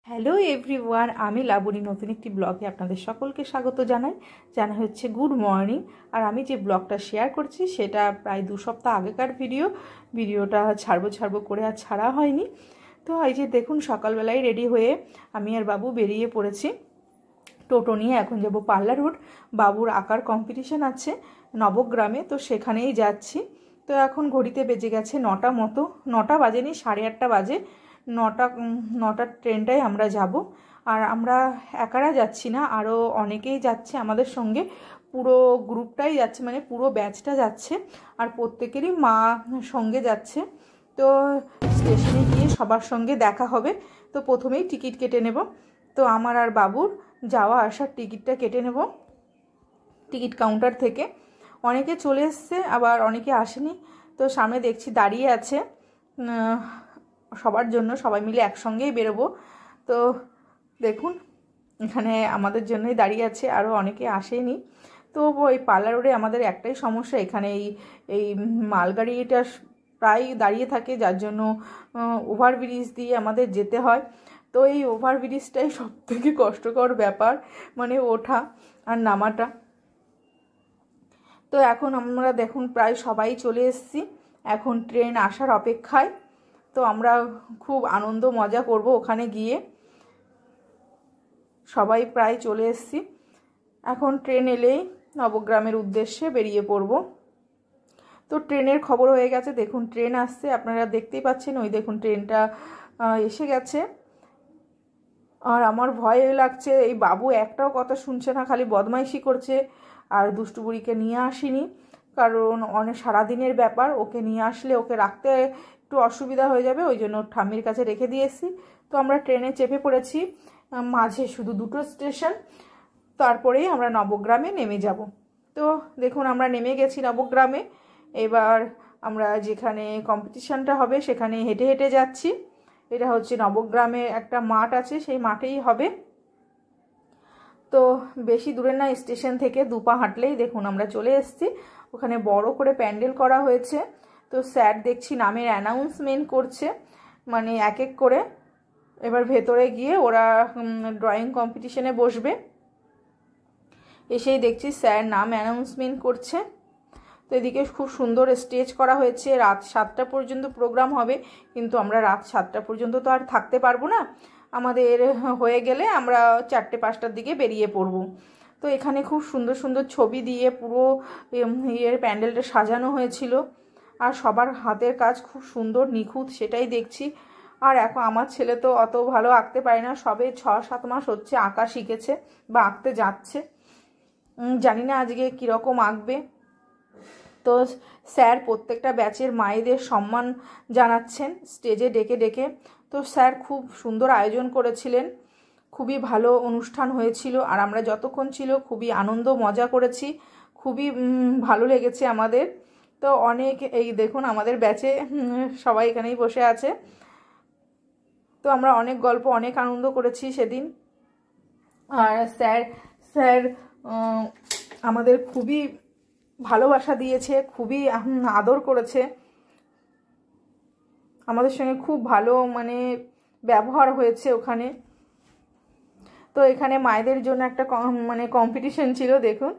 Hello everyone, আমি লাবণী নতুন একটি ব্লগে আপনাদের সকলকে স্বাগত জানাই হচ্ছে গুড মর্নিং। আর আমি যে ব্লগটা শেয়ার করছি সেটা প্রায় 2 সপ্তাহ আগেকার ভিডিওটা ছাড়বো করে আর ছাড়া হয়নি। তো এই যে দেখুন, সকালবেলায় রেডি হয়ে আমি আর বাবু বেরিয়ে পড়েছি টোটো নিয়ে। এখন যাব পার্লার রোড, বাবুর আঁকার কম্পিটিশান আছে নবগ্রামে, তো সেখানেই যাচ্ছি। তো এখন ঘড়িতে বেজে গেছে 9টা মতো, 9টা বাজেনি, 8:30 বাজে। 9টার ট্রেনটায় আমরা যাব। আর আমরা একারা যাচ্ছি না, আরও অনেকেই যাচ্ছে আমাদের সঙ্গে, পুরো গ্রুপটাই যাচ্ছে, মানে পুরো ব্যাচটা যাচ্ছে। আর প্রত্যেকেরই মা সঙ্গে যাচ্ছে। তো স্টেশনে গিয়ে সবার সঙ্গে দেখা হবে। তো প্রথমেই টিকিট কেটে নেব। তো আমার আর বাবুর যাওয়া আসার টিকিটটা কেটে নেব টিকিট কাউন্টার থেকে। অনেকে চলে এসছে, আবার অনেকে আসেনি। তো সামনে দেখছি দাঁড়িয়ে আছে সবার জন্য, সবাই মিলে একসঙ্গেই বেরোবো। তো দেখুন, এখানে আমাদের জন্যই দাঁড়িয়ে আছে, আরও অনেকে আসেনি। তো ওই পার্লার রোডে আমাদের একটাই সমস্যা, এখানে এই মালগাড়িটা প্রায় দাঁড়িয়ে থাকে, যার জন্য ওভারব্রিজ দিয়ে আমাদের যেতে হয়। তো এই ওভারব্রিজটাই সবথেকে কষ্টকর ব্যাপার, মানে ওঠা আর নামাটা। তো এখন আমরা দেখুন প্রায় সবাই চলে এসেছি, এখন ট্রেন আসার অপেক্ষায়। তো আমরা খুব আনন্দ মজা করব ওখানে গিয়ে। সবাই প্রায় চলে এসেছি, এখন ট্রেন এলেই নবগ্রামের উদ্দেশ্যে বেরিয়ে পড়ব। তো ট্রেনের খবর হয়ে গেছে, দেখুন ট্রেন আসছে, আপনারা দেখতেই পাচ্ছেন, ওই দেখুন ট্রেনটা এসে গেছে। আর আমার ভয় লাগছে, এই বাবু একটাও কথা শুনছে না, খালি বদমাইশি করছে। আর দুষ্টু বুড়িকে নিয়ে আসিনি, কারণ অনেক সারাদিনের ব্যাপার, ওকে নিয়ে আসলে ওকে রাখতে একটু অসুবিধা হয়ে যাবে, ওই জন্য ঠাম্মির কাছে রেখে দিয়েছি। তো আমরা ট্রেনে চেপে পড়েছি, মাঝে শুধু 2টো স্টেশন, তারপরেই আমরা নবগ্রামে নেমে যাব। তো দেখুন আমরা নেমে গেছি নবগ্রামে। এবার আমরা যেখানে কম্পিটিশানটা হবে সেখানে হেঁটে হেঁটে যাচ্ছি। এটা হচ্ছে নবগ্রামে একটা মাঠ আছে, সেই মাঠেই হবে। তো বেশি দূরে না, স্টেশন থেকে 2 পা হাঁটলেই দেখুন আমরা চলে এসেছি। ওখানে বড় করে প্যান্ডেল করা হয়েছে। তো স্যার দেখছি নামের অ্যানাউন্সমেন্ট করছে, মানে এক এক করে। এবার ভেতরে গিয়ে ওরা ড্রয়িং কম্পিটিশনে বসবে। এসেই দেখছি স্যার নাম অ্যানাউন্সমেন্ট করছে। তো এদিকে খুব সুন্দর স্টেজ করা হয়েছে, রাত 7টা পর্যন্ত প্রোগ্রাম হবে, কিন্তু আমরা রাত 7টা পর্যন্ত তো আর থাকতে পারবো না, আমাদের হয়ে গেলে আমরা 4টে-5টার দিকে বেরিয়ে পড়ব। তো এখানে খুব সুন্দর সুন্দর ছবি দিয়ে পুরো প্যান্ডেলটা সাজানো হয়েছিল। আর সবার হাতের কাজ খুব সুন্দর নিখুঁত, সেটাই দেখছি। আর এখন আমার ছেলে তো অত ভালো আঁকতে পারে না, সবে 6-7 মাস হচ্ছে আঁকা শিখেছে বা আঁকতে যাচ্ছে। জানি না আজকে কীরকম আঁকবে। তো স্যার প্রত্যেকটা ব্যাচের মায়েদের সম্মান জানাচ্ছেন স্টেজে ডেকে ডেকে। তো স্যার খুব সুন্দর আয়োজন করেছিলেন, খুবই ভালো অনুষ্ঠান হয়েছিল। আর আমরা যতক্ষণ ছিল খুবই আনন্দ মজা করেছি, খুবই ভালো লেগেছে আমাদের। তো অনেক, এই দেখুন আমাদের ব্যাচে সবাই এখানেই বসে আছে। তো আমরা অনেক গল্প, অনেক আনন্দ করেছি সেদিন। আর স্যার আমাদের খুবই ভালোবাসা দিয়েছে, খুবই আদর করেছে, আমাদের সঙ্গে খুব ভালো মানে ব্যবহার হয়েছে ওখানে। তো এখানে মায়েদের জন্য একটা মানে কম্পিটিশন ছিল, দেখুন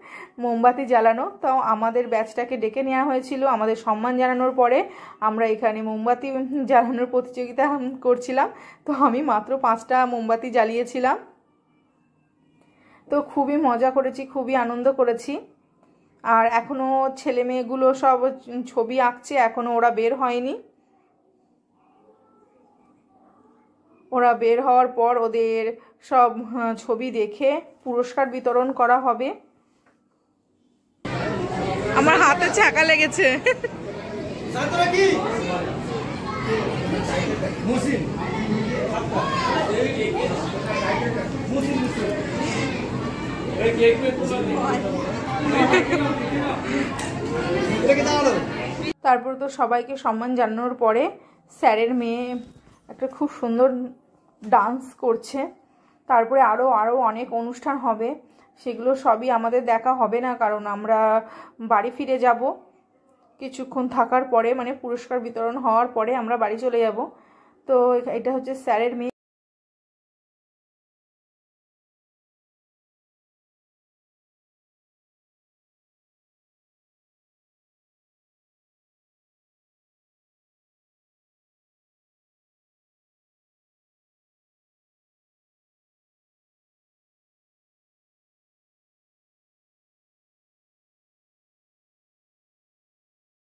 মোমবাতি জ্বালানো। তো আমাদের ব্যাচটাকে ডেকে নেওয়া হয়েছিল, আমাদের সম্মান জানানোর পরে আমরা এখানে মোমবাতি জ্বালানোর প্রতিযোগিতা করছিলাম। তো আমি মাত্র 5টা মোমবাতি জ্বালিয়েছিলাম। তো খুবই মজা করেছি, খুবই আনন্দ করেছি। আর এখনও ছেলে মেয়েগুলো সব ছবি আঁকছে, এখনও ওরা বের হয়নি। ওরা বের হওয়ার পর ওদের সব ছবি দেখে পুরস্কার বিতরণ করা হবে। আমার হাতে চাকা লেগেছে। তারপর তো সবাইকে সম্মান জানানোর পরে স্যারের মেয়ে একটা খুব সুন্দর ডান্স করছে। তারপরে আরও অনেক অনুষ্ঠান হবে, সেগুলো সবই আমাদের দেখা হবে না, কারণ আমরা বাড়ি ফিরে যাব কিছুক্ষণ থাকার পরে, মানে পুরস্কার বিতরণ হওয়ার পরে আমরা বাড়ি চলে যাব। তো এটা হচ্ছে স্যারের মেয়ে।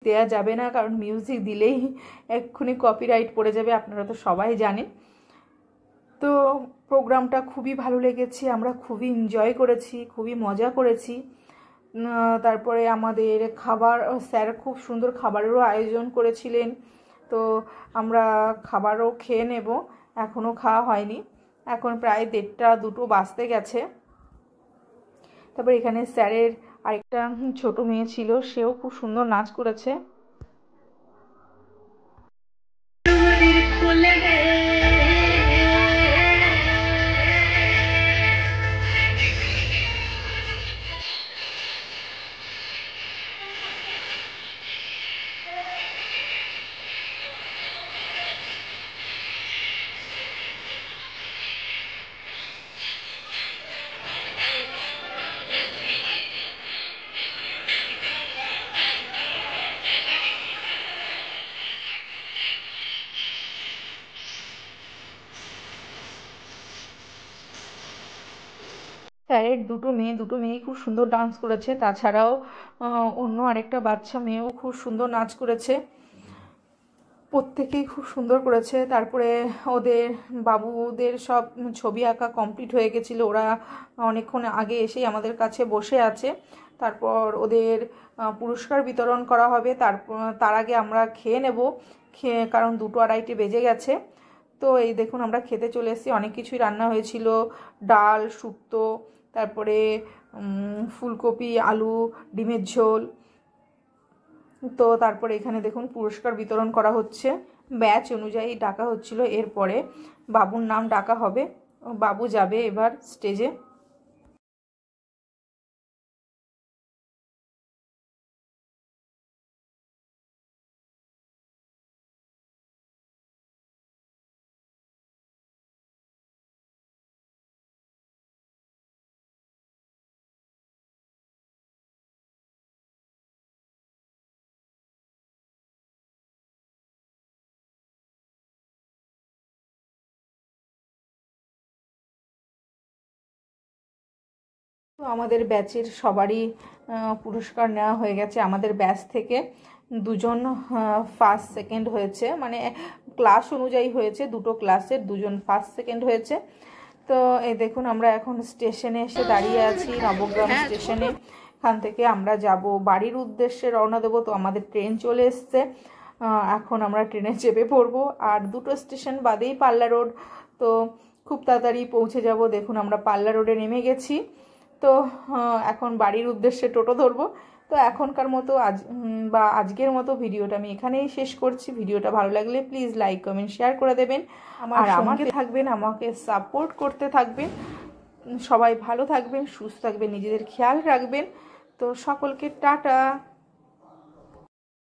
দেয়া যাবে না, কারণ মিউজিক দিলেই এক্ষুনি কপিরাইট পড়ে যাবে, আপনারা তো সবাই জানেন। তো প্রোগ্রামটা খুবই ভালো লেগেছে, আমরা খুবই এনজয় করেছি, খুবই মজা করেছি। তারপরে আমাদের খাবার, স্যার খুব সুন্দর খাবারেরও আয়োজন করেছিলেন। তো আমরা খাবারও খেয়ে নেব, এখনও খাওয়া হয়নি, এখন প্রায় 1:30-2 বাজতে গেছে। তারপর এখানে স্যারের আরেকটা ছোট মেয়ে ছিল, সেও খুব সুন্দর নাচ করেছে। স্যারের দুটো মেয়ে খুব সুন্দর ডান্স করেছে, তাছাড়াও অন্য আরেকটা বাচ্চা মেয়েও খুব সুন্দর নাচ করেছে, প্রত্যেকেই খুব সুন্দর করেছে। তারপরে ওদের বাবুদের সব ছবি আঁকা কমপ্লিট হয়ে গেছিলো, ওরা অনেকক্ষণ আগে এসেই আমাদের কাছে বসে আছে। তারপর ওদের পুরস্কার বিতরণ করা হবে, তার আগে আমরা খেয়ে নেব, কারণ 2-2:30 বেজে গেছে। তো এই দেখুন আমরা খেতে চলে এসেছি, অনেক কিছুই রান্না হয়েছিল, ডাল, শুক্তো, তারপরে ফুলকপি, আলু, ডিমের ঝোল। তো তারপরে এখানে দেখুন পুরস্কার বিতরণ করা হচ্ছে, ব্যাচ অনুযায়ী ডাকা হচ্ছিল। এরপরে বাবুর নাম ডাকা হবে, বাবু যাবে এবার স্টেজে। তো আমাদের ব্যাচের সবারই পুরস্কার নেওয়া হয়ে গেছে। আমাদের ব্যাচ থেকে 2জন ফার্স্ট সেকেন্ড হয়েছে, মানে ক্লাস অনুযায়ী হয়েছে, 2টো ক্লাসের 2জন ফার্স্ট সেকেন্ড হয়েছে। তো এই দেখুন আমরা এখন স্টেশনে এসে দাঁড়িয়ে আছি, নবগ্রাম স্টেশনে। এখান থেকে আমরা যাব বাড়ির উদ্দেশ্যে, রওনা দেবো। তো আমাদের ট্রেন চলে এসছে, এখন আমরা ট্রেনে চেপে পড়বো। আর 2টো স্টেশন বাদেই পাল্লা রোড, তো খুব তাড়াতাড়ি পৌঁছে যাব। দেখুন আমরা পাল্লা রোডে নেমে গেছি। তো এখন বাড়ির উদ্দেশ্যে টোটো ধরবো। তো এখনকার মতো আজকের মতো ভিডিওটা আমি এখানেই শেষ করছি। ভিডিওটা ভালো লাগলে প্লিজ লাইক, কমেন্ট, শেয়ার করে দেবেন, আর আমাকে থাকবেন, আমাকে সাপোর্ট করতে থাকবেন। সবাই ভালো থাকবেন, সুস্থ থাকবেন, নিজেদের খেয়াল রাখবেন। তো সকলকে টাটা।